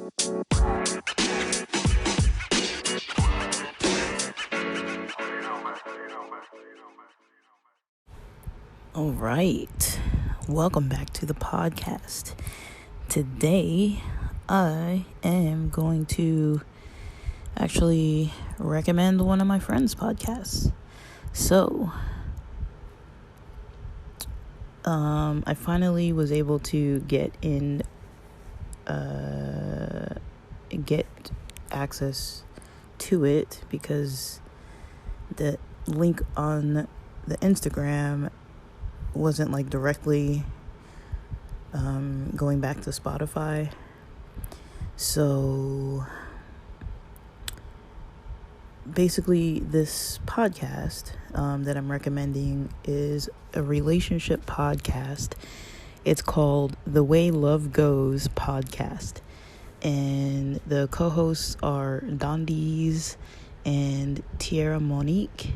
All right, welcome back to the podcast. Today, I am going to actually recommend one of my friends' podcasts. So, I finally was able to get access to it because the link on the Instagram wasn't like directly going back to Spotify. So basically this podcast that I'm recommending is a relationship podcast. It's called The Way Love Goes Podcast, and the co-hosts are Dondies and Tierra Monique.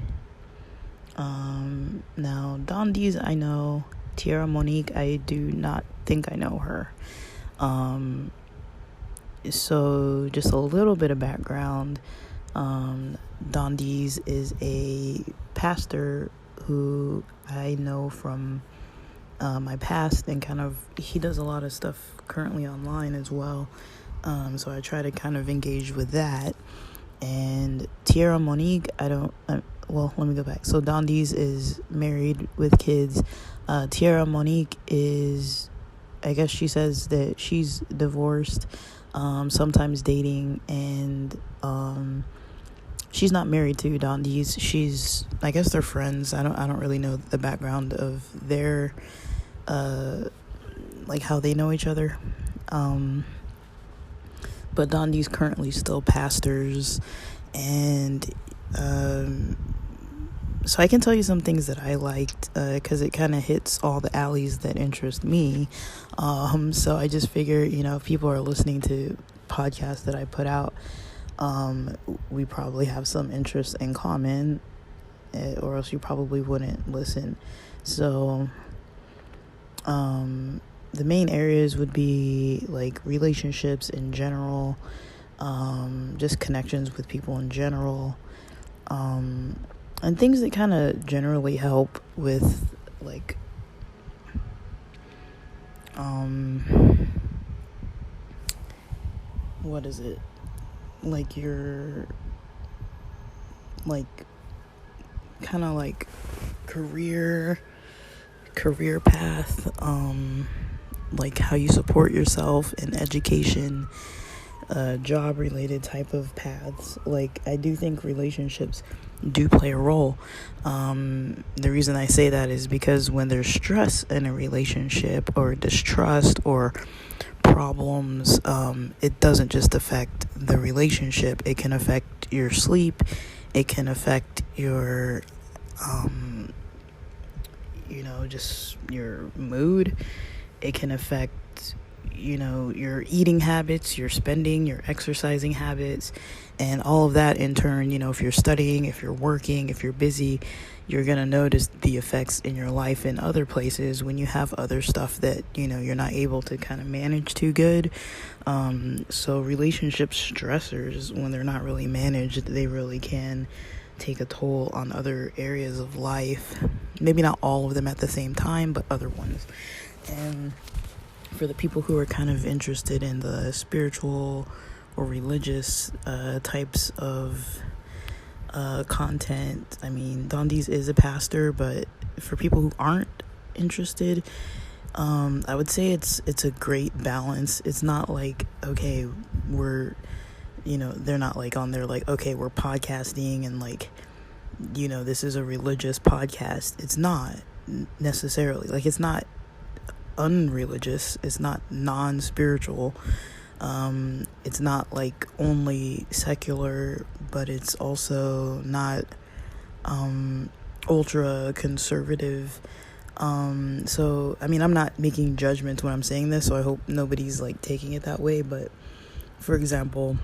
Now Dondies I know, Tierra Monique I do not think I know her. So just a little bit of background. Dondies is a pastor who I know from my past, and kind of he does a lot of stuff currently online as well. So I try to kind of engage with that. And Tierra Monique, let me go back. So Dondies is married with kids. Tierra Monique is, I guess she says that she's divorced, sometimes dating, and she's not married to Dondies. I guess they're friends. I don't really know the background of their like how they know each other. But Dondies currently still pastors, and so I can tell you some things that I liked because it kind of hits all the alleys that interest me. So I just figure, if people are listening to podcasts that I put out, we probably have some interest in common, or else you probably wouldn't listen. So the main areas would be like relationships in general, just connections with people in general, and things that kind of generally help with like what is it, like your like kind of like career path, like how you support yourself in education, job related type of paths. Like I do think relationships do play a role. The reason I say that is because when there's stress in a relationship, or distrust, or problems, it doesn't just affect the relationship. It can affect your sleep. It can affect your just your mood. It can affect your eating habits, your spending, your exercising habits, and all of that in turn. If you're studying, if you're working, if you're busy, you're gonna notice the effects in your life in other places when you have other stuff that you're not able to kind of manage too good. So relationship stressors, when they're not really managed, they really can take a toll on other areas of life. Maybe not all of them at the same time, but other ones. And for the people who are kind of interested in the spiritual or religious types of content, I mean, Dondies is a pastor, but for people who aren't interested, I would say it's a great balance. It's not like, okay, they're not like on there like, okay, we're podcasting and like, this is a religious podcast. It's not necessarily. Like, it's not unreligious. It's not non-spiritual. It's not like only secular, but it's also not ultra conservative. So, I mean, I'm not making judgments when I'm saying this, so I hope nobody's like taking it that way. But for example,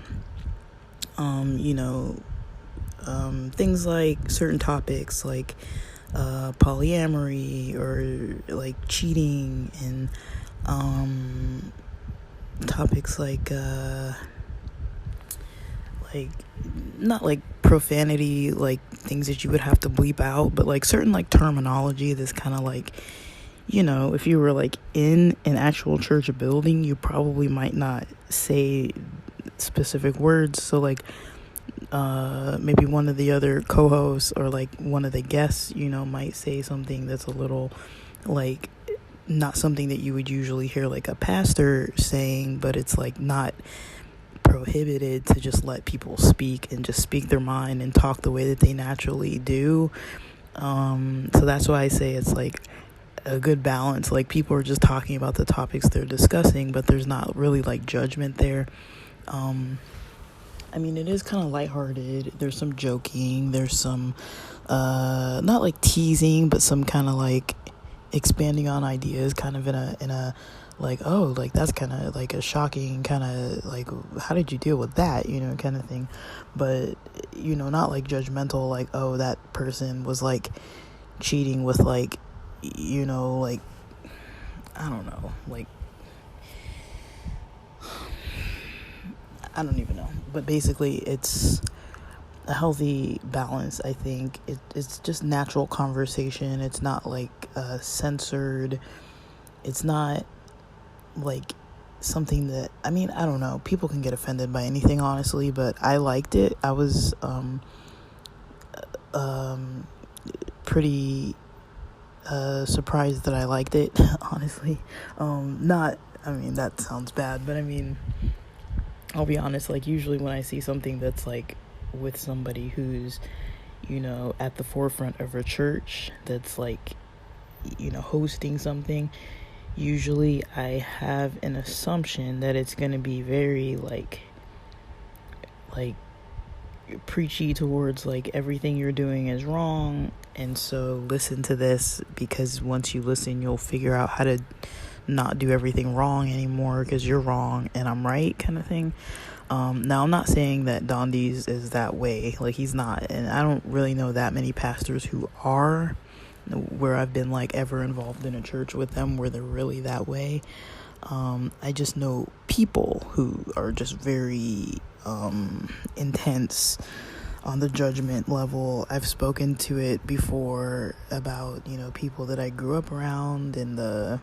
things like certain topics like polyamory, or like cheating, and topics like not like profanity, like things that you would have to bleep out, but like certain like terminology that's kind of like, if you were like in an actual church building, you probably might not say specific words. So like maybe one of the other co-hosts or like one of the guests, might say something that's a little like not something that you would usually hear like a pastor saying, but it's like not prohibited to just let people speak and just speak their mind and talk the way that they naturally do. So that's why I say it's like a good balance. Like people are just talking about the topics they're discussing, but there's not really like judgment there. I mean, it is kind of lighthearted. There's some joking. There's some, not like teasing, but some kind of like expanding on ideas, kind of in a like, oh, like that's kind of like a shocking kind of like, how did you deal with that, kind of thing. But not like judgmental, like, oh, that person was like cheating with like, like, I don't know, like, I don't even know. But basically it's a healthy balance. I think it's just natural conversation. It's not like censored. It's not like something that, I mean, I don't know, people can get offended by anything, honestly, but I liked it. I was pretty surprised that I liked it, honestly. Not, I mean, that sounds bad, but I mean, I'll be honest, like usually when I see something that's like with somebody who's at the forefront of a church that's like hosting something, usually I have an assumption that it's going to be very like preachy towards like everything you're doing is wrong, and so listen to this, because once you listen you'll figure out how to not do everything wrong anymore, because you're wrong and I'm right, kind of thing. Now I'm not saying that Dondi's is that way, like he's not, and I don't really know that many pastors who are, where I've been like ever involved in a church with them where they're really that way. I just know people who are just very intense on the judgment level. I've spoken to it before about people that I grew up around, and the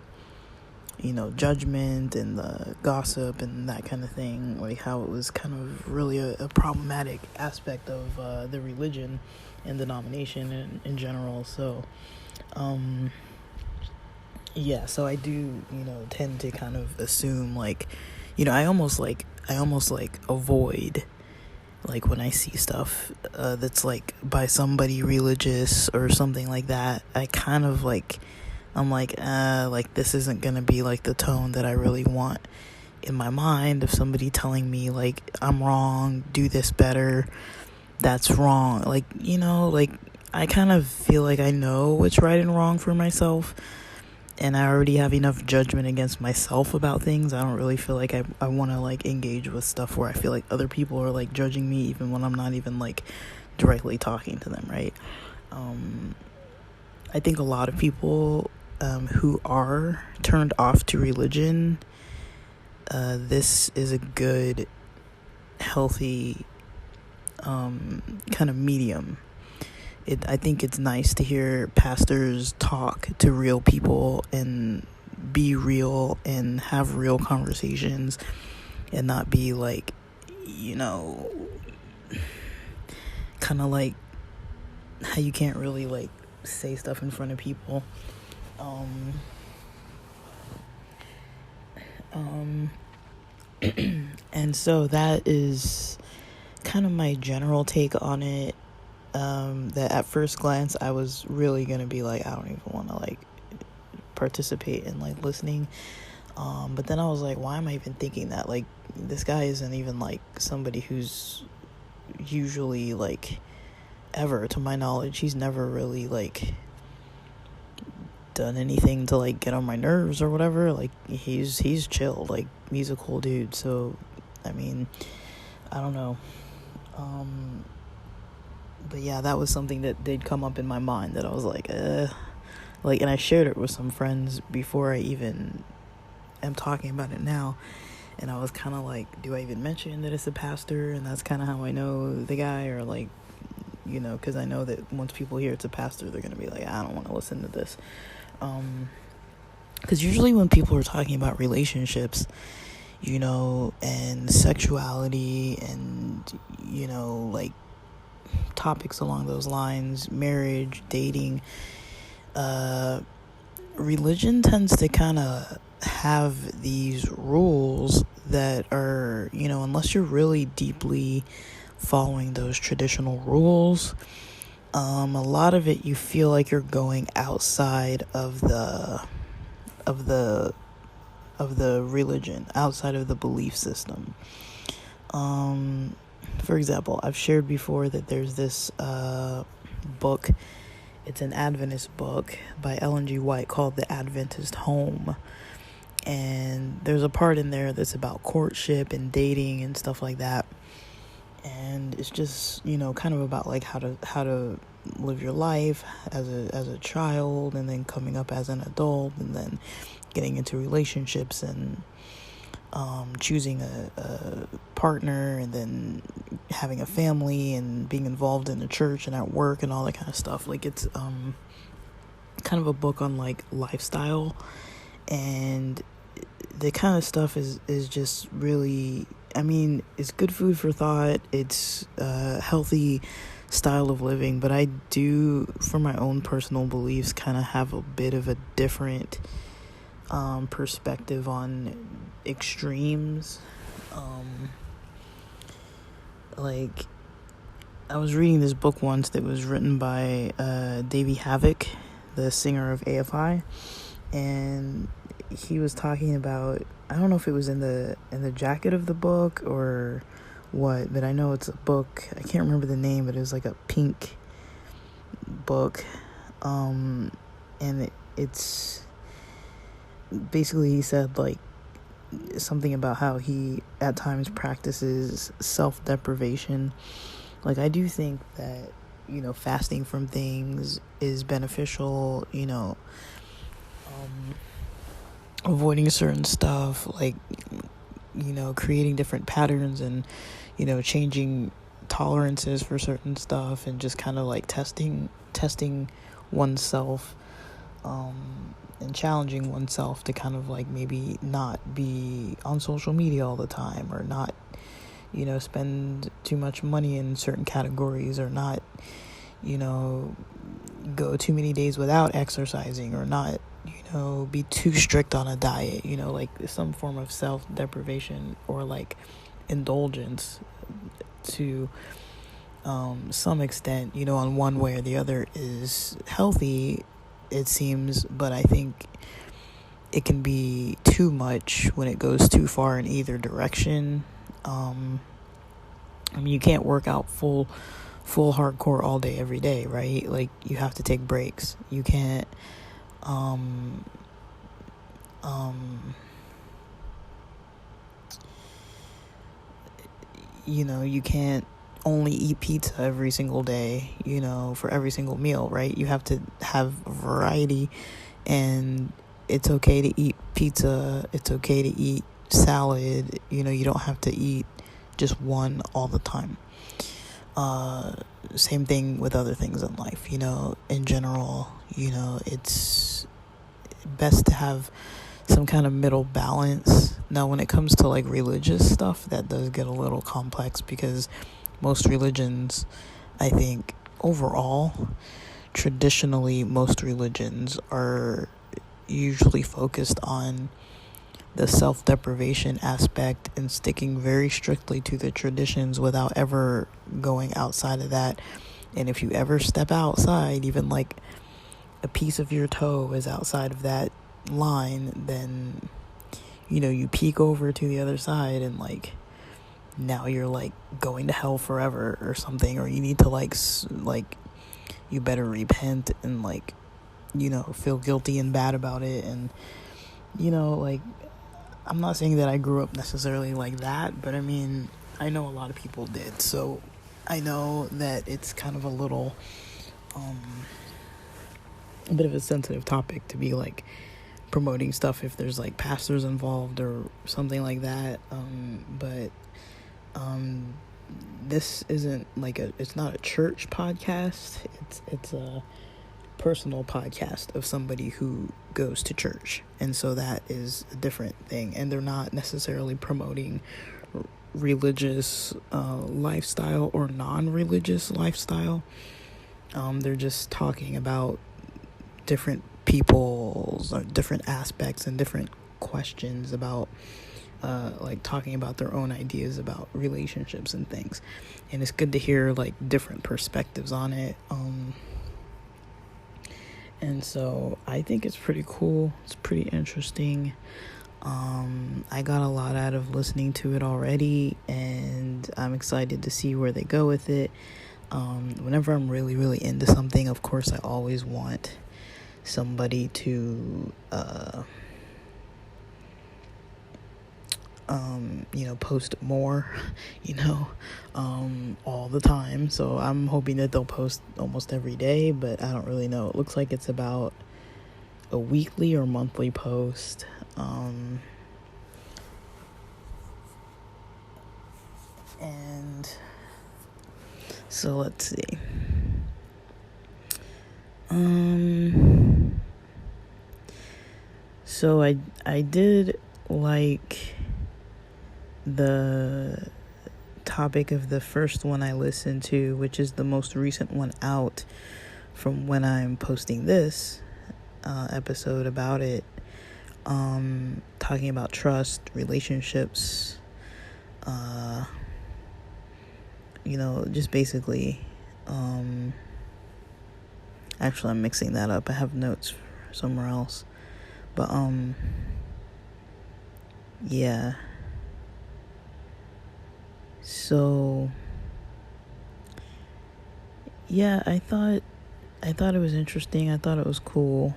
judgment and the gossip and that kind of thing, like how it was kind of really a problematic aspect of the religion and denomination in general. So yeah, so I do tend to kind of assume like I almost avoid, like when I see stuff that's like by somebody religious or something like that, I kind of like, I'm like this isn't gonna be like the tone that I really want in my mind. If somebody telling me like I'm wrong, do this better, that's wrong, like like I kind of feel like I know what's right and wrong for myself, and I already have enough judgment against myself about things. I don't really feel like I want to like engage with stuff where I feel like other people are like judging me, even when I'm not even like directly talking to them, right? I think a lot of people who are turned off to religion, this is a good, healthy kind of medium. I think it's nice to hear pastors talk to real people and be real and have real conversations, and not be like, kind of like how you can't really like say stuff in front of people. And so that is kind of my general take on it. That at first glance I was really gonna be like, I don't even want to like participate in like listening, but then I was like, why am I even thinking that? Like, this guy isn't even like somebody who's usually like, ever to my knowledge, he's never really like done anything to like get on my nerves or whatever. Like he's chill, like he's a cool dude. So I mean, I don't know. But yeah, that was something that did come up in my mind, that I was like, and I shared it with some friends before I even am talking about it now. And I was kind of like, do I even mention that it's a pastor? And that's kind of how I know the guy, or like, because I know that once people hear it's a pastor, they're going to be like, I don't want to listen to this. Because usually when people are talking about relationships, and sexuality and, like topics along those lines, marriage, dating, religion tends to kind of have these rules that are, unless you're really deeply following those traditional rules, a lot of it you feel like you're going outside of the religion, outside of the belief system. For example, I've shared before that there's this book. It's an Adventist book by Ellen G. White called The Adventist Home. And there's a part in there that's about courtship and dating and stuff like that. And it's just, kind of about like how to live your life as a child, and then coming up as an adult, and then getting into relationships, and choosing a partner, and then having a family, and being involved in the church and at work and all that kind of stuff. Like, it's kind of a book on like lifestyle, and the kind of stuff is just really, it's good food for thought. It's a healthy style of living, but I do, for my own personal beliefs, kind of have a bit of a different perspective on extremes. Like, I was reading this book once that was written by Davey Havok, the singer of AFI, and he was talking about, I don't know if it was in the jacket of the book or what, but I know it's a book. I can't remember the name, but it was like a pink book, and it's basically, he said like something about how he at times practices self-deprivation. Like, I do think that fasting from things is beneficial, avoiding certain stuff, like, creating different patterns, and changing tolerances for certain stuff, and just kind of like testing oneself, and challenging oneself to kind of like maybe not be on social media all the time, or not spend too much money in certain categories, or not go too many days without exercising, or not be too strict on a diet, like some form of self-deprivation, or like indulgence to some extent, on one way or the other, is healthy, it seems. But I think it can be too much when it goes too far in either direction. You can't work out full hardcore all day every day, right? Like, you have to take breaks. You can't you can't only eat pizza every single day, for every single meal, right? You have to have variety, and it's okay to eat pizza. It's okay to eat salad. You don't have to eat just one all the time. Same thing with other things in life, in general, it's best to have some kind of middle balance. Now, when it comes to like religious stuff, that does get a little complex, because most religions, I think overall, traditionally, most religions are usually focused on the self-deprivation aspect and sticking very strictly to the traditions without ever going outside of that. And if you ever step outside, even like a piece of your toe is outside of that line, then you peek over to the other side, and like now you're like going to hell forever or something, or you need to like you better repent and like feel guilty and bad about it. And like, I'm not saying that I grew up necessarily like that, but I know a lot of people did, so I know that it's kind of a little a bit of a sensitive topic to be like promoting stuff if there's like pastors involved or something like that. But this isn't like it's not a church podcast. It's a personal podcast of somebody who goes to church, and so that is a different thing. And they're not necessarily promoting religious lifestyle or non-religious lifestyle. They're just talking about different people's different aspects and different questions about like talking about their own ideas about relationships and things. And it's good to hear like different perspectives on it. And so I think it's pretty cool. It's pretty interesting. I got a lot out of listening to it already, and I'm excited to see where they go with it. Whenever I'm really, really into something, of course, I always want somebody to, post more, all the time. So I'm hoping that they'll post almost every day, but I don't really know. It looks like it's about a weekly or monthly post. And so let's see. So I did like the topic of the first one I listened to, which is the most recent one out from when I'm posting this episode about it, talking about trust, relationships, just basically, actually I'm mixing that up. I have notes somewhere else, but yeah. So yeah, I thought it was interesting. I thought it was cool.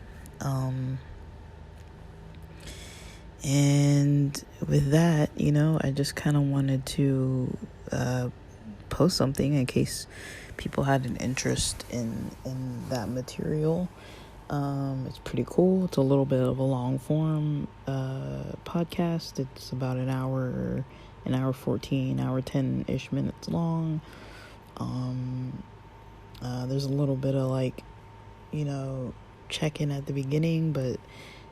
And with that, I just kind of wanted to post something in case people had an interest in that material. It's pretty cool. It's a little bit of a long form podcast. It's about an hour 14, hour 10-ish minutes long. There's a little bit of check-in at the beginning, but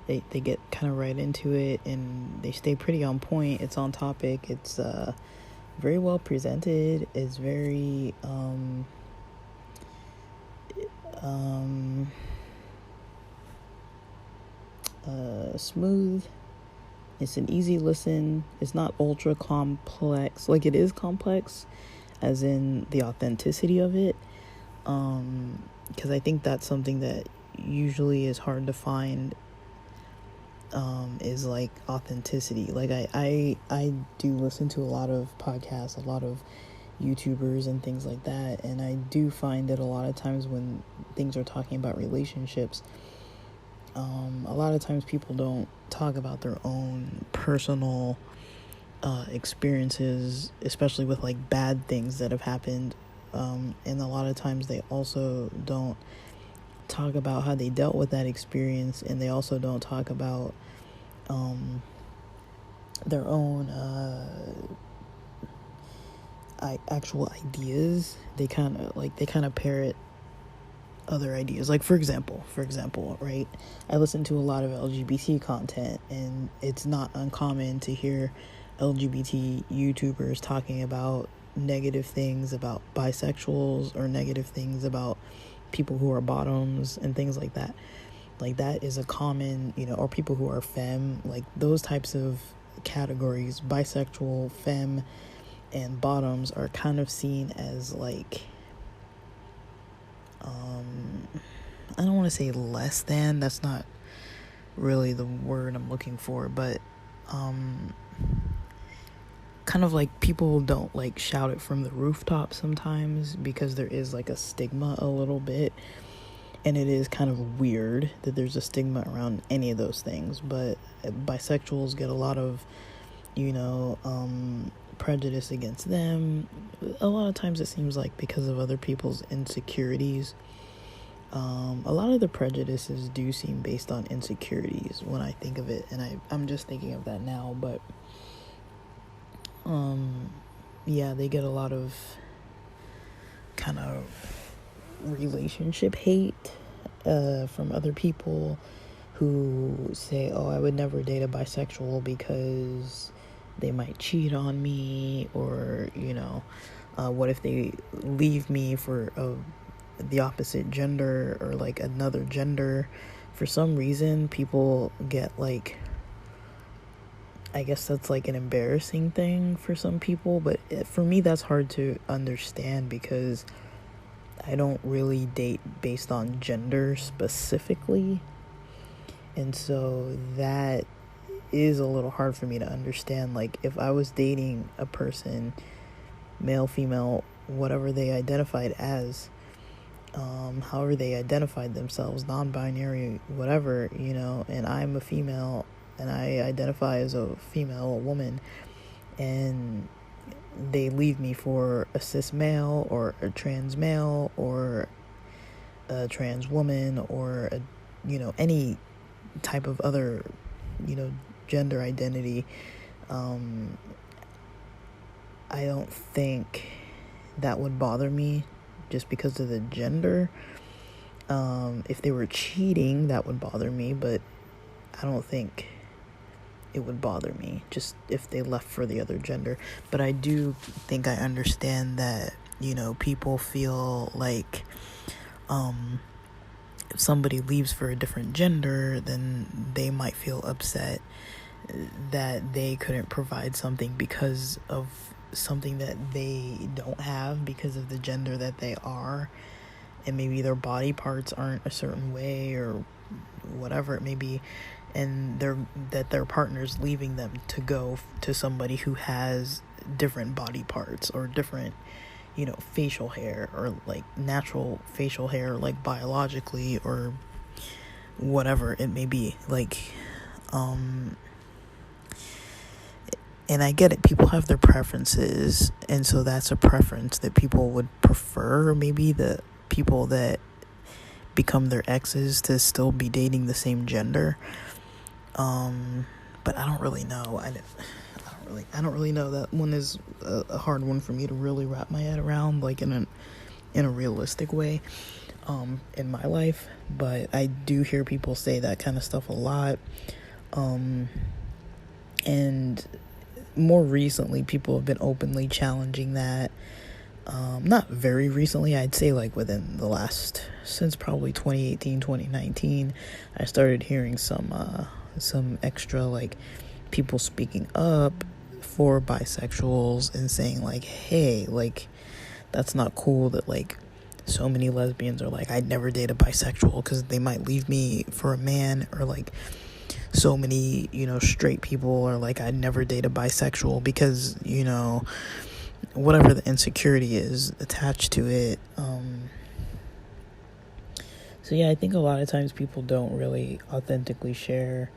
they get kind of right into it, and they stay pretty on point. It's on topic. It's very well presented. It's very smooth. It's an easy listen. It's not ultra complex. Like, it is complex as in the authenticity of it, because I think that's something that usually is hard to find, is like authenticity. Like I do listen to a lot of podcasts, a lot of YouTubers and things like that, and I do find that a lot of times when things are talking about relationships, a lot of times people don't talk about their own personal experiences, especially with like bad things that have happened, and a lot of times they also don't talk about how they dealt with that experience, and they also don't talk about their own actual ideas. They kind of parrot other ideas. Like for example, right, I listen to a lot of LGBT content, and it's not uncommon to hear LGBT YouTubers talking about negative things about bisexuals, or negative things about people who are bottoms and things like that. Like that is a common, or people who are femme, like those types of categories, bisexual, femme, and bottoms, are kind of seen as like, I don't want to say less than, that's not really the word I'm looking for, but kind of like people don't like shout it from the rooftop sometimes, because there is like a stigma a little bit, and it is kind of weird that there's a stigma around any of those things. But bisexuals get a lot of prejudice against them. A lot of times it seems like because of other people's insecurities. A lot of the prejudices do seem based on insecurities when I think of it, and I'm just thinking of that now, but yeah, they get a lot of kind of relationship hate from other people who say, oh, I would never date a bisexual because they might cheat on me, or what if they leave me for the opposite gender, or like another gender. For some reason, people get like, I guess that's like an embarrassing thing for some people, but for me that's hard to understand because I don't really date based on gender specifically, and so that is a little hard for me to understand. Like, if I was dating a person, male, female, whatever they identified as, however they identified themselves, non-binary, whatever, and I'm a female and I identify as a female, a woman, and they leave me for a cis male or a trans male or a trans woman or any type of other gender identity, I don't think that would bother me just because of the gender. If they were cheating, that would bother me, but I don't think it would bother me just if they left for the other gender. But I do think I understand that, people feel like if somebody leaves for a different gender, then they might feel upset that they couldn't provide something because of something that they don't have because of the gender that they are, and maybe their body parts aren't a certain way or whatever it may be, and their partner's leaving them to go to somebody who has different body parts or different facial hair, or like natural facial hair, like biologically, or whatever it may be. Like, and I get it, people have their preferences, and so that's a preference that people would prefer, maybe the people that become their exes to still be dating the same gender. But I don't really know. I don't really know. That one is a hard one for me to really wrap my head around, like in a realistic way, in my life. But I do hear people say that kind of stuff a lot. And more recently, people have been openly challenging that. Not very recently, I'd say like within the last, since probably 2018, 2019, I started hearing some extra like people speaking up for bisexuals and saying like, hey, like, that's not cool that like so many lesbians are like, I'd never date a bisexual because they might leave me for a man, or like so many straight people are like, I'd never date a bisexual because whatever the insecurity is attached to it. So yeah, I think a lot of times people don't really authentically share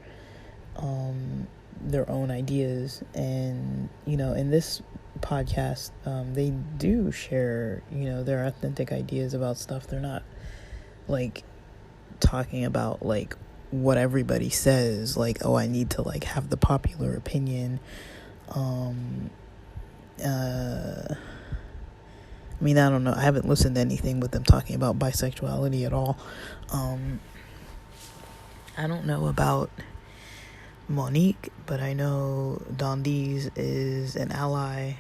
their own ideas, and in this podcast, they do share their authentic ideas about stuff. They're not like talking about like what everybody says, like, oh, I need to like have the popular opinion. I mean, I don't know. I haven't listened to anything with them talking about bisexuality at all. I don't know about Monique, but I know Dondi's is an ally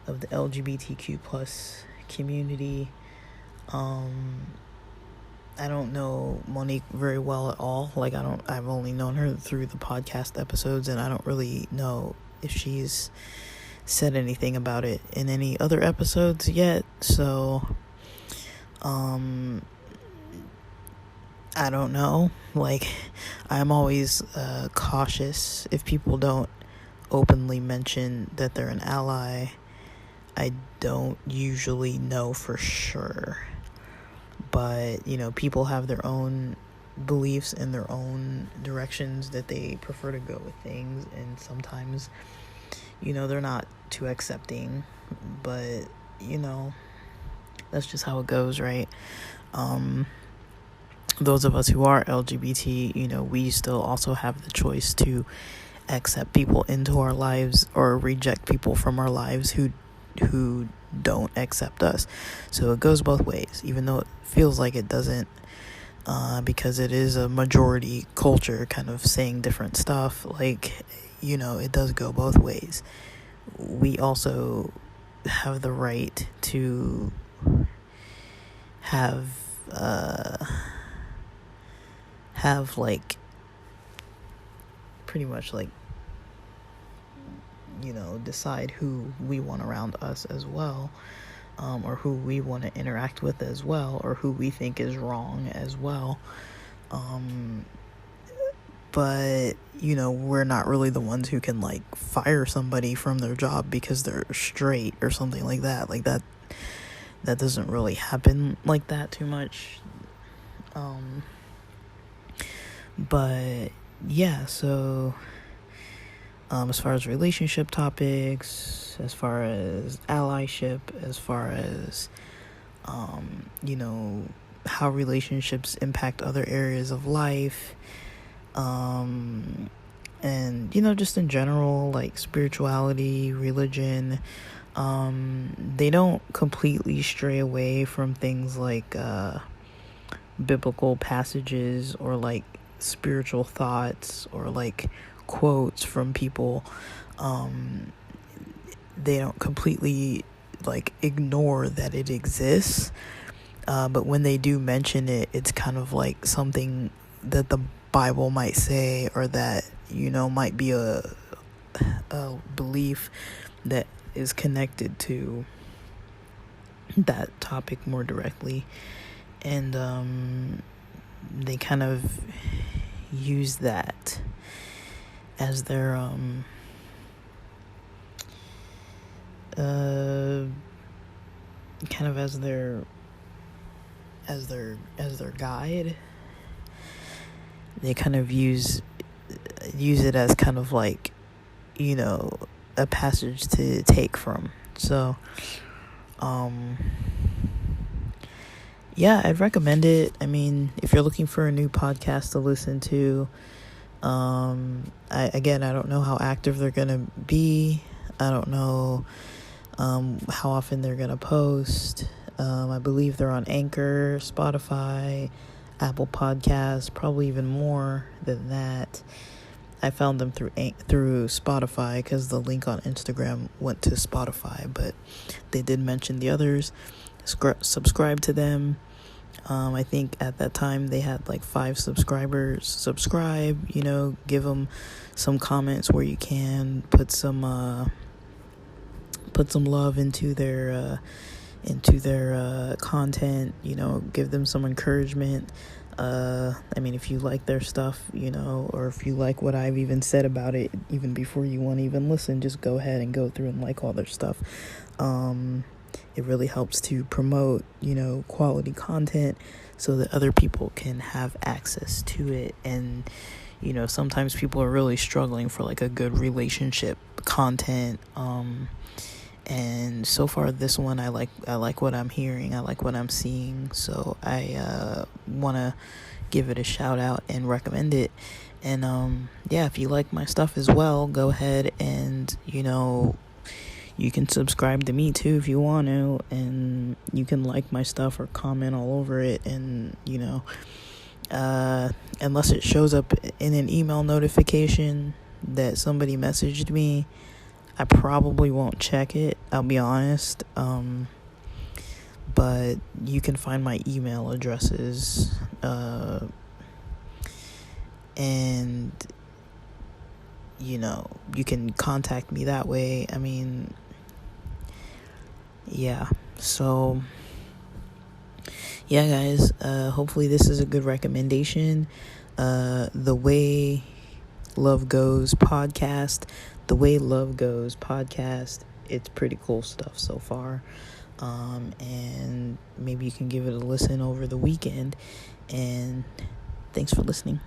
of the LGBTQ plus community. I don't know Monique very well at all. Like, I've only known her through the podcast episodes, and I don't really know if she's said anything about it in any other episodes yet. So, I don't know. Like, I'm always cautious if people don't openly mention that they're an ally. I don't usually know for sure. But, people have their own beliefs and their own directions that they prefer to go with things. And sometimes, they're not too accepting. But, that's just how it goes, right? those of us who are LGBT, we still also have the choice to accept people into our lives or reject people from our lives who don't accept us. So it goes both ways, even though it feels like it doesn't, because it is a majority culture kind of saying different stuff. It does go both ways. We also have the right to have pretty much decide who we want around us as well, or who we want to interact with as well, or who we think is wrong as well. But we're not really the ones who can fire somebody from their job because they're straight or something like that. That doesn't really happen like that too much. But yeah, so as far as relationship topics, as far as allyship, as far as how relationships impact other areas of life, and just in general, spirituality, religion, they don't completely stray away from things like biblical passages or spiritual thoughts or quotes from people. They don't completely ignore that it exists, but when they do mention it, it's kind of something that the Bible might say, or that might be a belief that is connected to that topic more directly. And they kind of use that as their kind of as their guide. They kind of use it as kind of a passage to take from. So yeah, I'd recommend it. I mean, if you're looking for a new podcast to listen to, I don't know how active they're gonna be. I don't know how often they're gonna post. I believe they're on Anchor, Spotify, Apple Podcasts, probably even more than that. I found them through Spotify because the link on Instagram went to Spotify, but they did mention the others. Subscribe to them. I think at that time they had 5 subscribers. Subscribe, give them some comments where you can, put some love into their content, give them some encouragement. If you like their stuff, or if you like what I've even said about it, even before you want to even listen, just go ahead and go through and like all their stuff. It really helps to promote, quality content so that other people can have access to it. And, sometimes people are really struggling for a good relationship content. And so far this one, I like what I'm hearing. I like what I'm seeing. So I want to give it a shout out and recommend it. And if you like my stuff as well, go ahead and, you can subscribe to me too if you want to, and you can like my stuff or comment all over it. And unless it shows up in an email notification that somebody messaged me, I probably won't check it, I'll be honest. But you can find my email addresses, and you can contact me that way. So yeah, guys, hopefully this is a good recommendation. The Way Love Goes podcast, it's pretty cool stuff so far. And maybe you can give it a listen over the weekend. And thanks for listening.